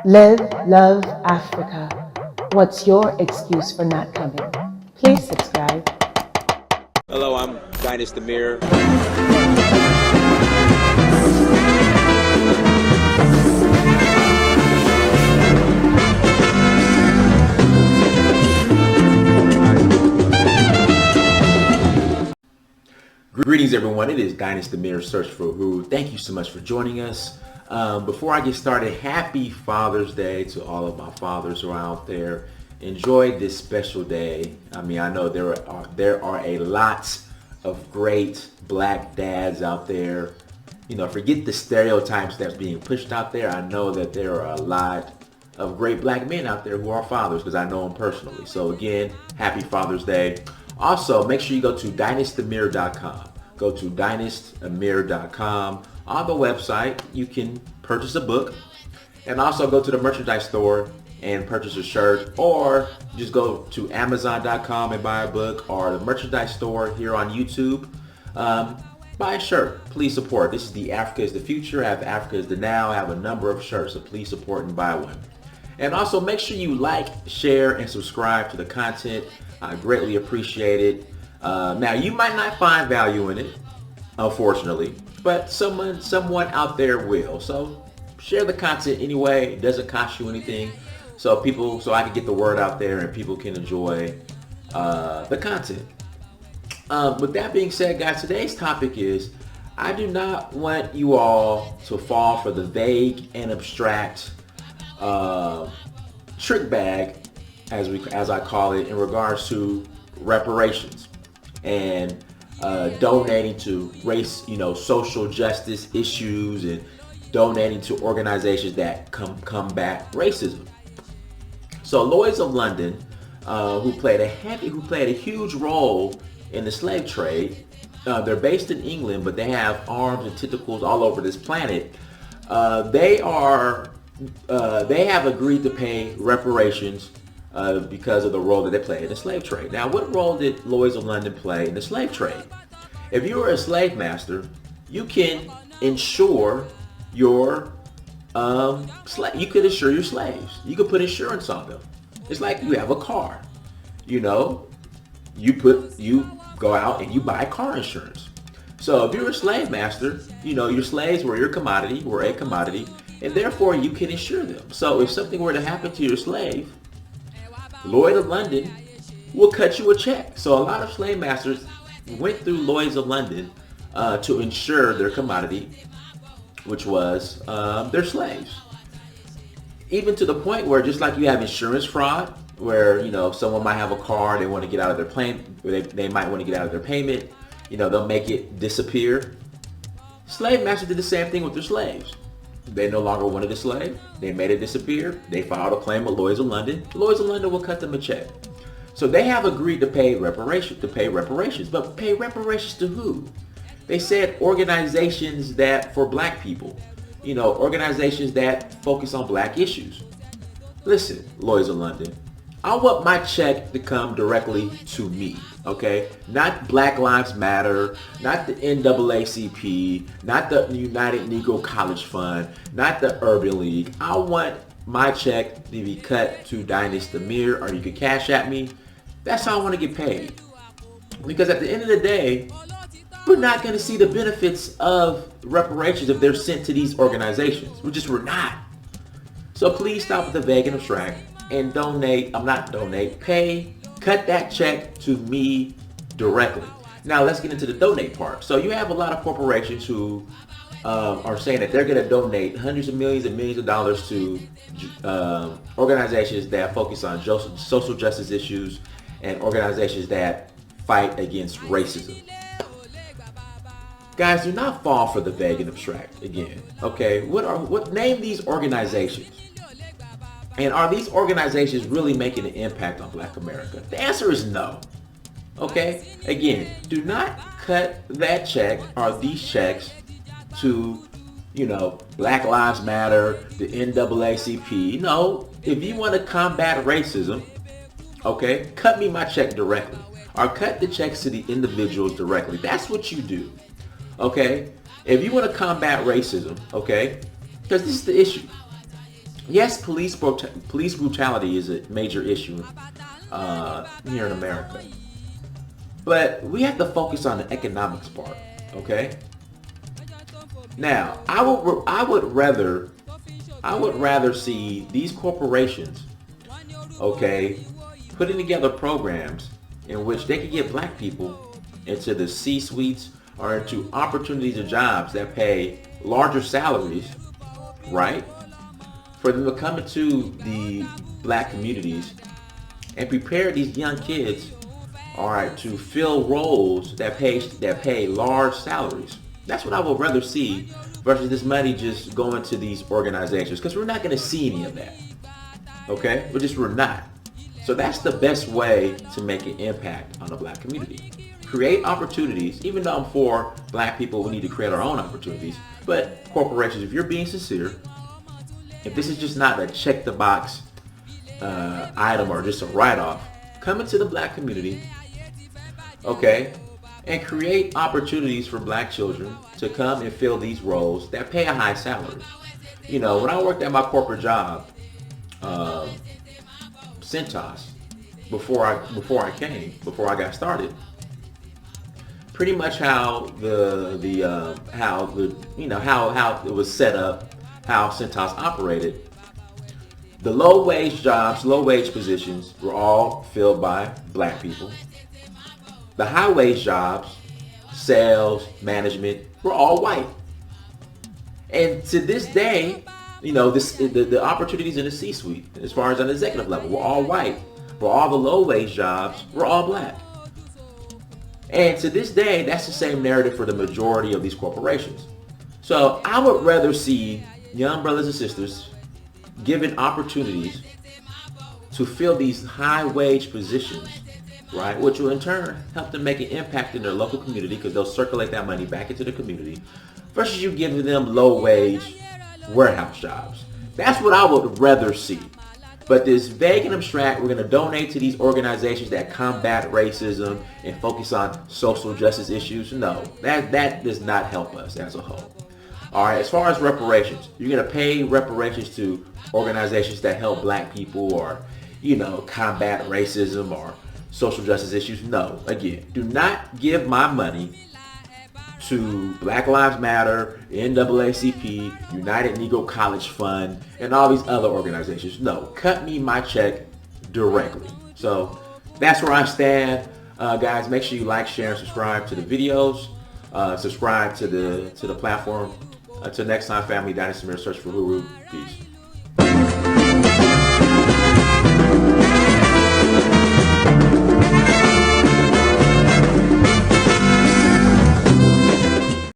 Live, love Africa. What's your excuse for not coming? Please subscribe. Hello, I'm Dynasty Mir. Greetings, everyone. It is Dynasty Mir Search for Who. Thank you so much for joining us. Before I get started, happy Father's Day to all of my fathers who are out there. Enjoy this special day. I mean, I know there are a lot of great black dads out there. You know, forget the stereotypes that's being pushed out there. I know that there are a lot of great black men out there who are fathers because I know them personally. So again, happy Father's Day. Also, make sure you go to dynastymir.com. Go to dynastymir.com. On the website, you can purchase a book, and also go to the merchandise store and purchase a shirt, or just go to amazon.com and buy a book, or the merchandise store here on YouTube. Buy a shirt. Please support. This is the Africa is the Future. I have Africa is the Now. I have a number of shirts, so please support and buy one. And also make sure you like, share, and subscribe to the content. I greatly appreciate it. Now, you might not find value in it, unfortunately, but someone out there will. So share the content anyway. It doesn't cost you anything. So I can get the word out there and people can enjoy the content. With that being said, guys, today's topic is, I do not want you all to fall for the vague and abstract trick bag, as I call it, in regards to reparations and donating to race, social justice issues, and donating to organizations that combat racism. So Lloyd's of London, who played a huge role in the slave trade, they're based in England, but they have arms and tentacles all over this planet. They have agreed to pay reparations because of the role that they play in the slave trade. Now, what role did Lloyd's of London play in the slave trade? If you were a slave master, you can insure your you could insure your slaves. You could put insurance on them. It's like you have a car. You go out and you buy car insurance. So if you're a slave master, your slaves were a commodity, and therefore you can insure them. So if something were to happen to your slave, Lloyd of London will cut you a check. So a lot of slave masters went through Lloyd's of London to insure their commodity, which was their slaves. Even to the point where, just like you have insurance fraud, where someone might have a car, they want to get out of their plane, they might want to get out of their payment, they'll make it disappear. Slave masters did the same thing with their slaves. They no longer wanted a slave. They made it disappear. They filed a claim with Lloyd's of London. Lloyd's of London will cut them a check. So they have agreed to pay reparations. But pay reparations to who? They said organizations for black people. Organizations that focus on black issues. Listen, Lloyd's of London, I want my check to come directly to me, okay? Not Black Lives Matter, not the NAACP, not the United Negro College Fund, not the Urban League. I want my check to be cut to Dynasty Mir, or you can cash at me. That's how I want to get paid. Because at the end of the day, we're not going to see the benefits of reparations if they're sent to these organizations. We're not. So please stop with the vague and abstract and cut that check to me directly. Now let's get into the donate part. So you have a lot of corporations who are saying that they're going to donate hundreds of millions and millions of dollars to organizations that focus on social justice issues and organizations that fight against racism. Guys, do not fall for the vague and abstract again. Okay, name these organizations. And are these organizations really making an impact on Black America? The answer is no. Okay? Again, do not cut that check or these checks to, Black Lives Matter, the NAACP. No, if you want to combat racism, okay, cut me my check directly. Or cut the checks to the individuals directly. That's what you do. Okay? If you want to combat racism, okay, because this is the issue. Yes, police brutality is a major issue here in America, but we have to focus on the economics part. Okay. Now, I would rather see these corporations, okay, putting together programs in which they could get black people into the C-suites or into opportunities and jobs that pay larger salaries, right? For them to come into the black communities and prepare these young kids, all right, to fill roles that pay large salaries. That's what I would rather see versus this money just going to these organizations, because we're not going to see any of that. Okay, we're not. So that's the best way to make an impact on the black community. Create opportunities. Even though I'm for black people, we need to create our own opportunities. But corporations, if you're being sincere, if this is just not a check the box item or just a write-off, come into the black community, okay, and create opportunities for black children to come and fill these roles that pay a high salary. You know, when I worked at my corporate job, Centos, before I got started, pretty much how how it was set up, how Centos operated. The low wage positions were all filled by black people. The high wage jobs, sales, management, were all white. And to this day, you know, the opportunities in the C-suite, as far as an executive level, were all white. But all the low wage jobs were all black. And to this day, that's the same narrative for the majority of these corporations. So I would rather see young brothers and sisters given opportunities to fill these high wage positions, right? Which will in turn help them make an impact in their local community, because they'll circulate that money back into the community, versus you giving them low wage warehouse jobs. That's what I would rather see. But this vague and abstract, we're going to donate to these organizations that combat racism and focus on social justice issues. No, that does not help us as a whole. All right, as far as reparations, you're going to pay reparations to organizations that help black people or, you know, combat racism or social justice issues. No, again, do not give my money to Black Lives Matter, NAACP, United Negro College Fund, and all these other organizations. No, cut me my check directly. So that's where I stand. Guys, make sure you like, share, and subscribe to the videos. Subscribe to the platform. Until next time, family, Dynasty Mirror, search for Huru. Peace.